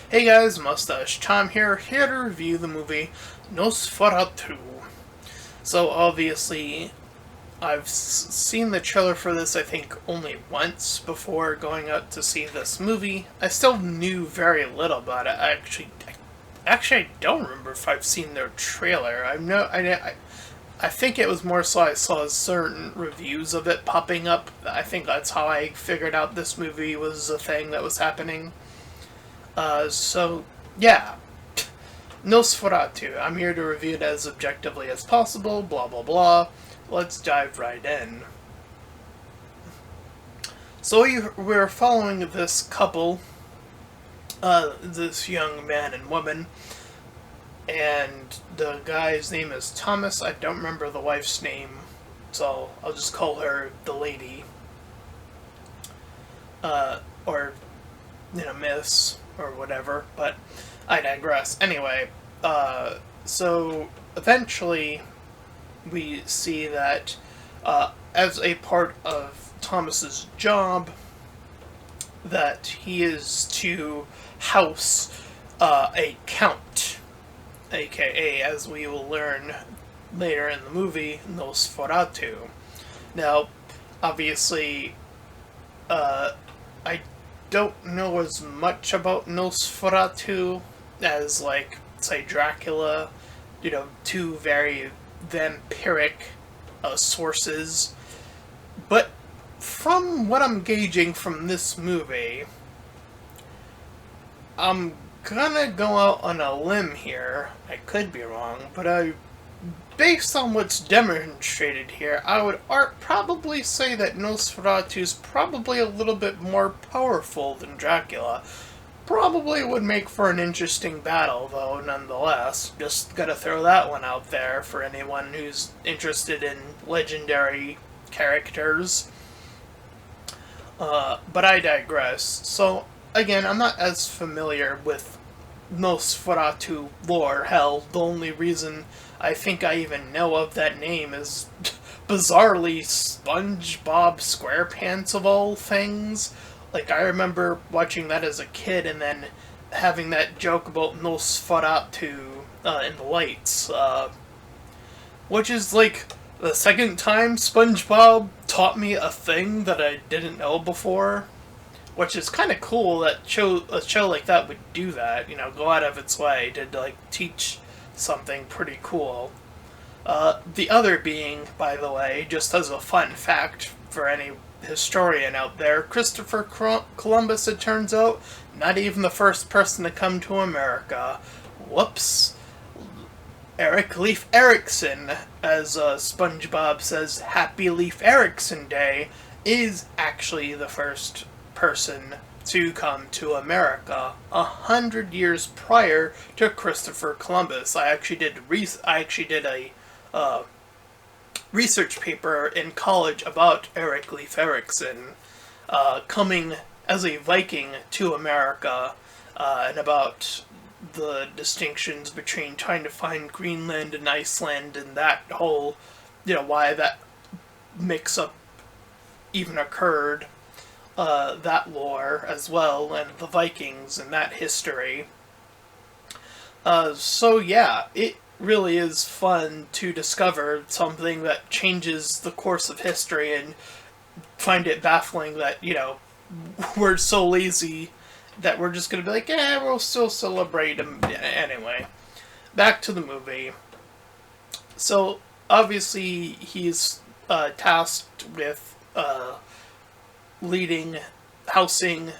Hey guys, Mustached. Tom here to review the movie Nosferatu. So obviously, I've seen the trailer for this, I think, only once before going out to see this movie. I still knew very little about it. I don't remember if I've seen their trailer. I think it was more so I saw certain reviews of it popping up. I think that's how I figured out this movie was a thing that was happening. So, yeah. Nosferatu. I'm here to review it as objectively as possible, blah blah blah. Let's dive right in. So we're following this couple, this young man and woman, and the guy's name is Thomas. I don't remember the wife's name, so I'll just call her the lady. Or, Miss, or whatever, but I digress. Anyway, so eventually we see that as a part of Thomas's job, that he is to house a count, aka, as we will learn later in the movie, Nosferatu. Now, obviously, I don't know as much about Nosferatu as, like, say, Dracula, two very vampiric sources. But from what I'm gauging from this movie, I'm gonna go out on a limb here. I could be wrong, but based on what's demonstrated here, I would probably say that Nosferatu is probably a little bit more powerful than Dracula. Probably would make for an interesting battle, though, nonetheless. Just gotta throw that one out there for anyone who's interested in legendary characters. But I digress. So, again, I'm not as familiar with Nosferatu lore. Hell, the only reason I think I even know of that name is bizarrely SpongeBob SquarePants of all things. Like, I remember watching that as a kid and then having that joke about Nosferatu in the lights, which is like the second time SpongeBob taught me a thing that I didn't know before. Which is kind of cool that a show like that would do that, go out of its way to, like, teach something pretty cool. The other being, by the way, just as a fun fact for any historian out there, Christopher Columbus, it turns out, not even the first person to come to America. Whoops. Eric Leif Erikson, as SpongeBob says, Happy Leif Erikson Day, is actually the first person to come to America 100 years prior to Christopher Columbus. I actually did a research paper in college about Eric Leif Erikson coming as a Viking to America, and about the distinctions between trying to find Greenland and Iceland, and that whole, why that mix-up even occurred. That lore as well, and the Vikings and that history. So yeah, it really is fun to discover something that changes the course of history, and find it baffling that, we're so lazy that we're just gonna be like, we'll still celebrate them. Anyway, back to the movie. So, obviously, he's tasked with housing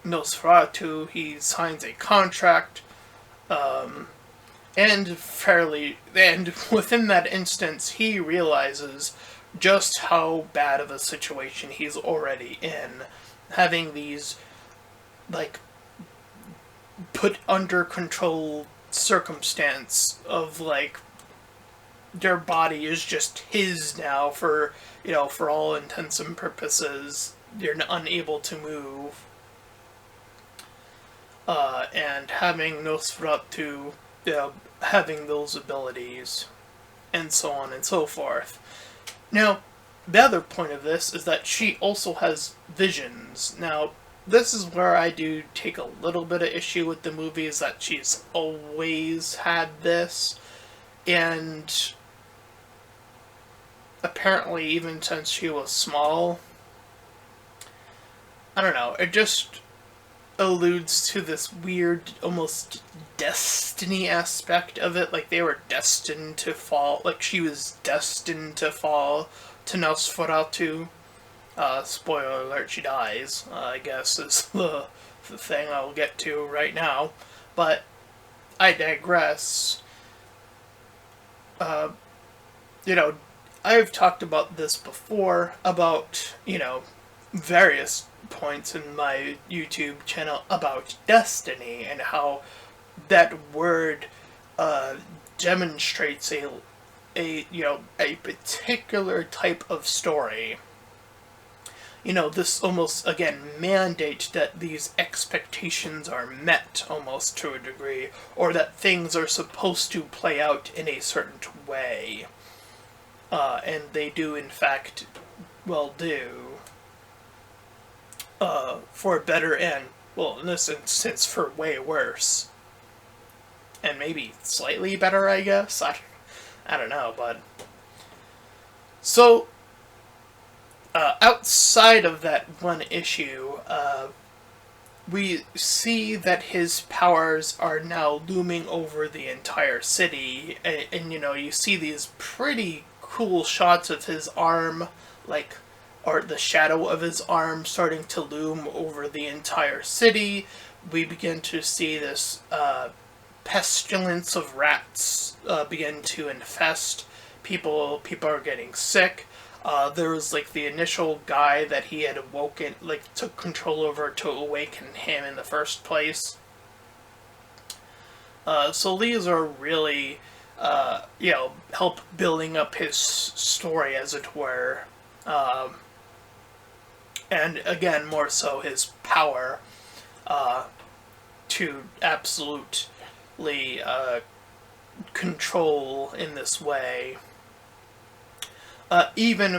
Nosferatu. He signs a contract, and within that instance, he realizes just how bad of a situation he's already in, having these, like, put under control circumstance of, like, their body is just his now for all intents and purposes. You're unable to move. And having Nosferatu, having those abilities, and so on and so forth. Now, the other point of this is that she also has visions. Now, this is where I do take a little bit of issue with the movie, is that she's always had this, and apparently even since she was small. I don't know, it just alludes to this weird, almost destiny aspect of it, like they were destined to fall, like she was destined to fall to Nosferatu. Spoiler alert, she dies, I guess, is the thing I'll get to right now. But I digress. Uh, you know, I've talked about this before, about, various points in my YouTube channel about destiny and how that word uh, demonstrates a particular type of story. This almost, again, mandate that these expectations are met almost to a degree, or that things are supposed to play out in a certain way. And they do, in fact, do. For better and, well, in this instance, for way worse. And maybe slightly better, I guess? I don't know, but... So, outside of that one issue, we see that his powers are now looming over the entire city, and you see these pretty cool shots of his arm, or the shadow of his arm starting to loom over the entire city. We begin to see this pestilence of rats begin to infest people. People are getting sick. There was the initial guy that he had awoken, took control over to awaken him in the first place. So these are really, help building up his story, as it were. And again, more so his power to absolutely control in this way. Even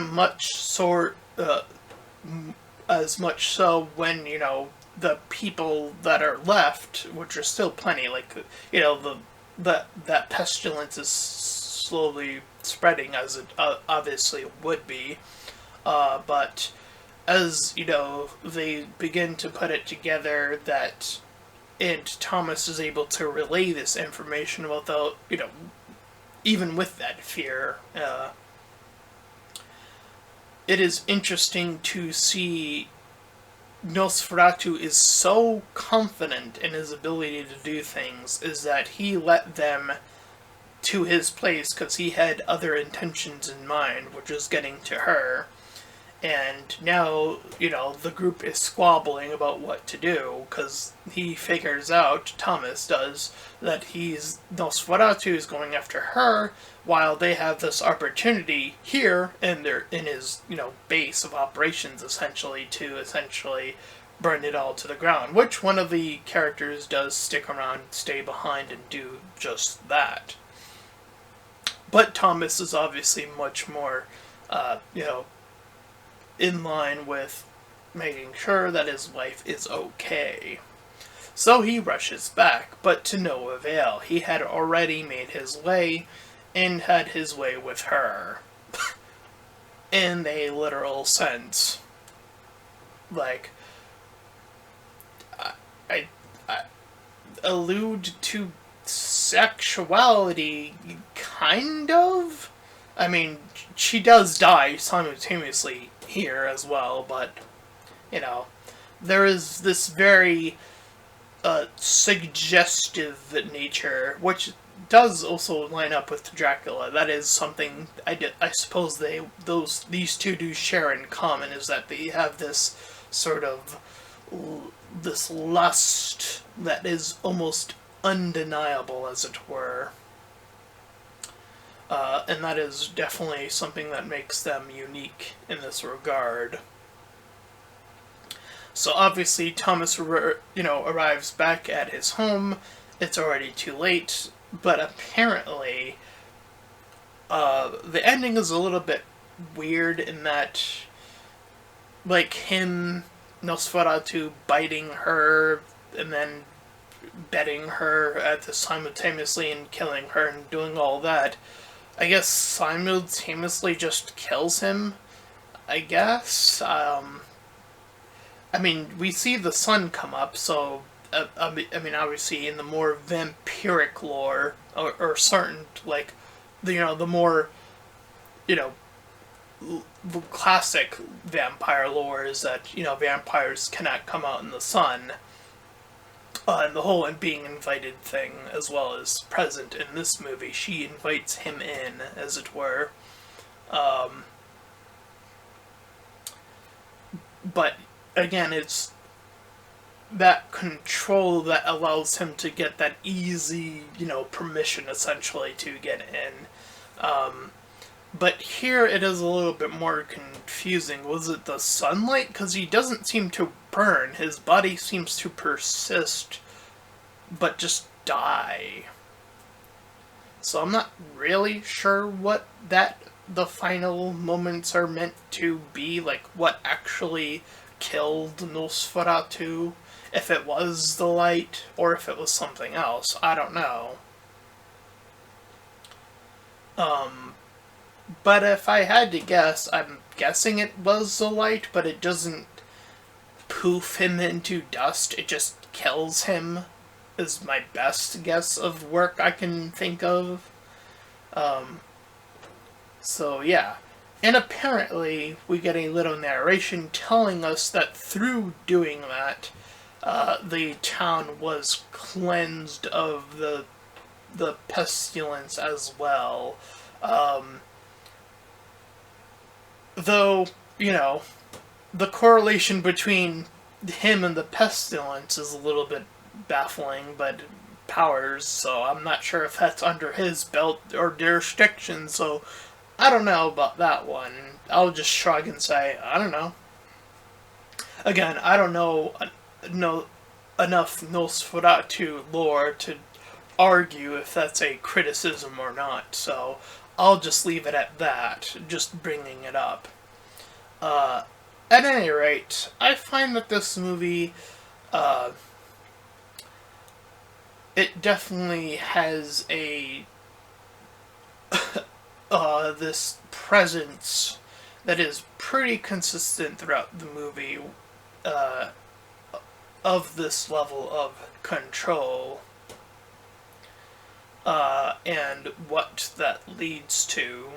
as much so when, the people that are left, which are still plenty, that pestilence is slowly spreading, as it obviously would be. But as, they begin to put it together and Thomas is able to relay this information without, even with that fear, it is interesting to see Nosferatu is so confident in his ability to do things, is that he let them to his place because he had other intentions in mind, which was getting to her. And now, the group is squabbling about what to do, because he figures out, Thomas does, that Nosferatu is going after her, while they have this opportunity here in his, base of operations, to burn it all to the ground, which one of the characters does stick around, stay behind, and do just that. But Thomas is obviously much more, in line with making sure that his wife is okay. So he rushes back, but to no avail. He had already made his way, and had his way with her. In a literal sense. I allude to sexuality, kind of? I mean, she does die simultaneously here as well, but, there is this very suggestive nature, which does also line up with Dracula. That is something I suppose these two do share in common, is that they have this sort of this lust that is almost undeniable, as it were. And that is definitely something that makes them unique in this regard. So obviously Thomas, arrives back at his home. It's already too late, but apparently the ending is a little bit weird in that, him Nosferatu biting her and then betting her at the simultaneously and killing her and doing all that, I guess simultaneously just kills him. I guess. I mean, we see the sun come up, so I mean, obviously, in the more vampiric lore, or certain like, the more, you know, the classic vampire lore is that vampires cannot come out in the sun. And the whole being invited thing, as well as present in this movie, she invites him in, as it were. Um, but again, it's that control that allows him to get that easy, permission essentially to get in. Um, but here it is a little bit more confusing. Was it the sunlight? Because he doesn't seem to burn. His body seems to persist, but just die. So I'm not really sure what the final moments are meant to be, like what actually killed Nosferatu. If it was the light, or if it was something else, I don't know. Um, but if I had to guess, I'm guessing it was the light, but it doesn't poof him into dust, it just kills him, is my best guess of work I can think of. Um, so yeah. And apparently, we get a little narration telling us that through doing that, the town was cleansed of the pestilence as well. Um, though, the correlation between him and the pestilence is a little bit baffling, but powers, so I'm not sure if that's under his belt or jurisdiction, so I don't know about that one. I'll just shrug and say, I don't know. Again, I don't know enough Nosferatu lore to argue if that's a criticism or not, so I'll just leave it at that, just bringing it up. Uh, at any rate, I find that this movie, uh, it definitely has this presence that is pretty consistent throughout the movie, uh, of this level of control, and what that leads to.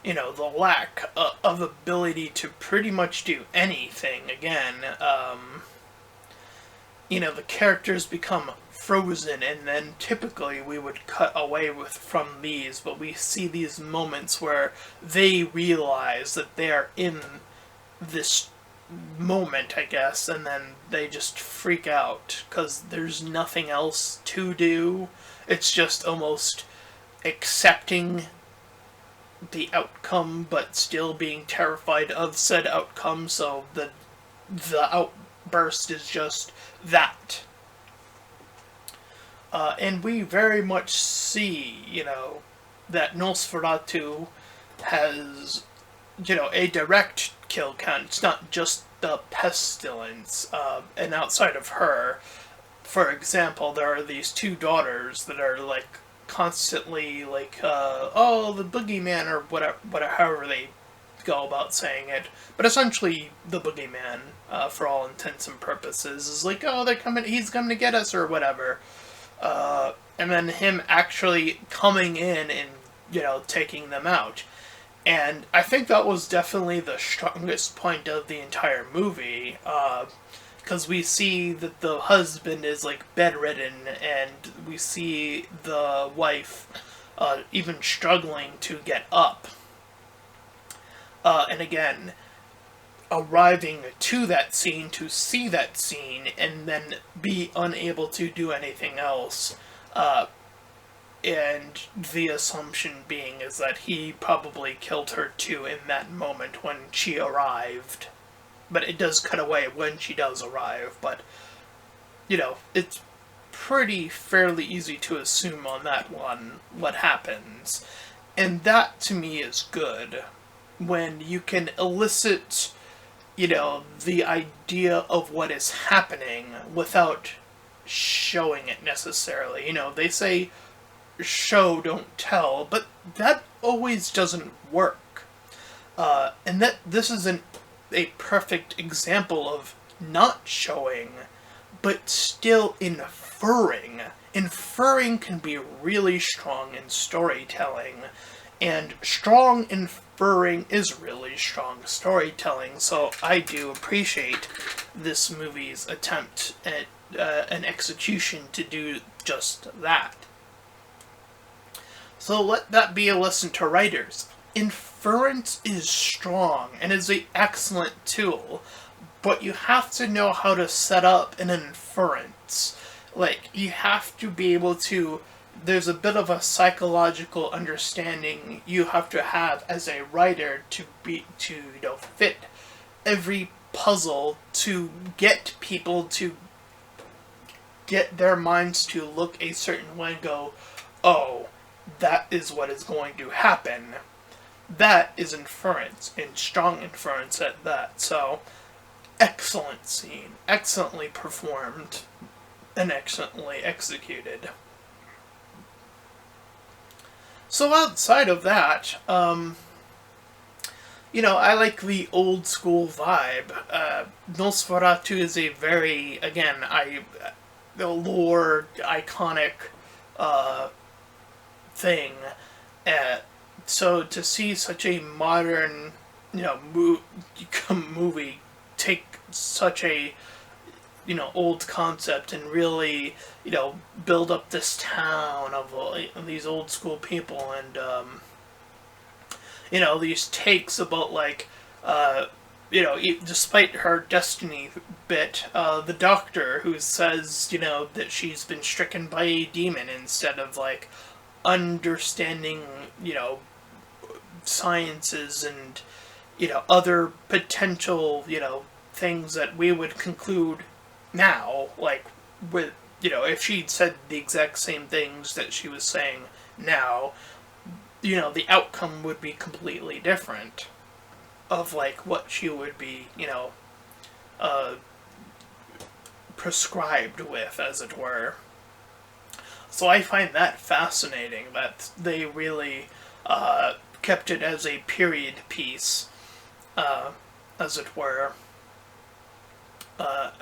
The lack of ability to pretty much do anything again. The characters become frozen, and then typically we would cut away from these, but we see these moments where they realize that they are in this moment, I guess, and then they just freak out because there's nothing else to do. It's just almost accepting the outcome, but still being terrified of said outcome, so the outburst is just that. And we very much see, that Nosferatu has, a direct kill count. It's not just the pestilence. And outside of her, for example, there are these two daughters that are, constantly, oh, the boogeyman, or whatever, however they go about saying it. But essentially, the boogeyman, for all intents and purposes, is like, oh, he's coming to get us, or whatever. And then him actually coming in and, taking them out. And I think that was definitely the strongest point of the entire movie, because we see that the husband is, bedridden, and we see the wife, even struggling to get up. And again, arriving to that scene, to see that scene, and then be unable to do anything else. And the assumption being is that he probably killed her too in that moment when she arrived. But it does cut away when she does arrive, but, it's pretty fairly easy to assume on that one what happens. And that, to me, is good. When you can elicit the idea of what is happening without showing it necessarily. They say show, don't tell, but that always doesn't work. And that this is a perfect example of not showing, but still inferring. Inferring can be really strong in storytelling, and strong inferring is really strong storytelling, so I do appreciate this movie's attempt at an execution to do just that. So let that be a lesson to writers. Inference is strong and is an excellent tool, but you have to know how to set up an inference. Like, you have to be able to, there's a bit of a psychological understanding you have to have as a writer to fit every puzzle, to get people to get their minds to look a certain way and go, oh, that is what is going to happen. That is inference, and strong inference at that. So, excellent scene, excellently performed, and excellently executed. So outside of that, I like the old school vibe. Nosferatu is a very, again, the lore, iconic thing. So to see such a modern, movie take such a, old concept and really, build up this town of these old school people, and, these takes about, like, despite her destiny bit, the doctor who says, that she's been stricken by a demon, instead of, like, understanding, sciences and, other potential, things that we would conclude now, like, with, if she'd said the exact same things that she was saying now, the outcome would be completely different of, like, what she would be, prescribed with, as it were. So I find that fascinating, that they really kept it as a period piece, as it were.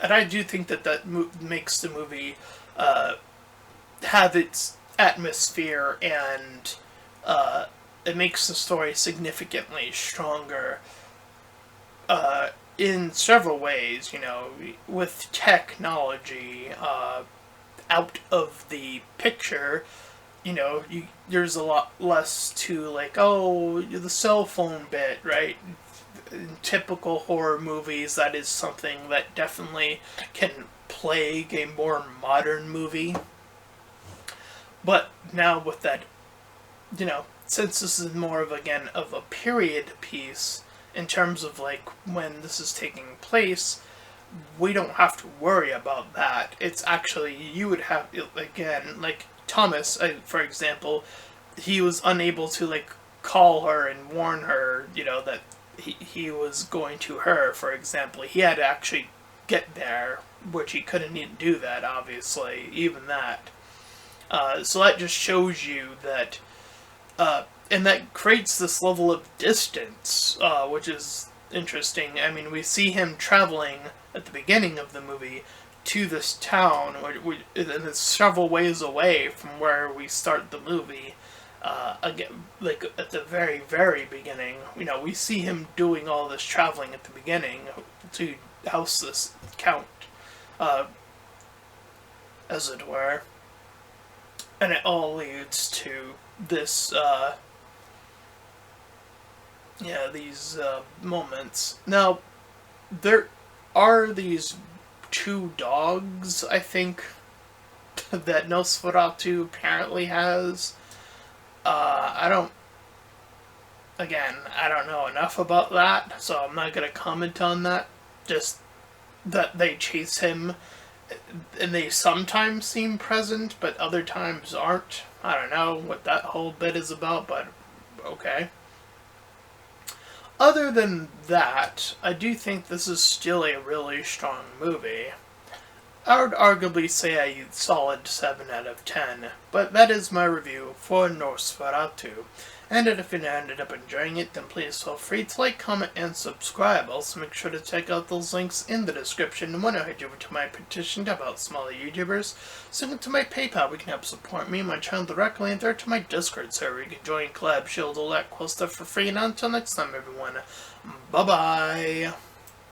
And I do think that makes the movie have its atmosphere, and it makes the story significantly stronger in several ways, with technology out of the picture. There's a lot less to, like, oh, the cell phone bit, right? In typical horror movies, that is something that definitely can plague a more modern movie. But now with that, since this is more of, again, of a period piece, in terms of, like, when this is taking place, we don't have to worry about that. It's actually, you would have, again, like, Thomas, for example, he was unable to, like, call her and warn her, that he was going to her, for example. He had to actually get there, which he couldn't even do that, obviously, even that. So that just shows you that, and that creates this level of distance, which is interesting. I mean, we see him traveling at the beginning of the movie to this town, and it's several ways away from where we start the movie. Again, like, at the very, very beginning, we see him doing all this traveling at the beginning to house this count, as it were. And it all leads to this, these moments. Now, there are these two dogs, I think, that Nosferatu apparently has. I don't know enough about that, so I'm not going to comment on that. Just that they chase him, and they sometimes seem present, but other times aren't. I don't know what that whole bit is about, but okay. Other than that, I do think this is still a really strong movie. I would arguably say a solid 7 out of 10, but that is my review for Nosferatu. And if you ended up enjoying it, then please feel free to like, comment, and subscribe. Also, make sure to check out those links in the description. And when I head over to my petition to help out smaller YouTubers, send it to my PayPal. We can help support me and my channel directly, and there to my Discord server. You can join, collab, shield, all that cool stuff for free. And until next time, everyone, bye-bye.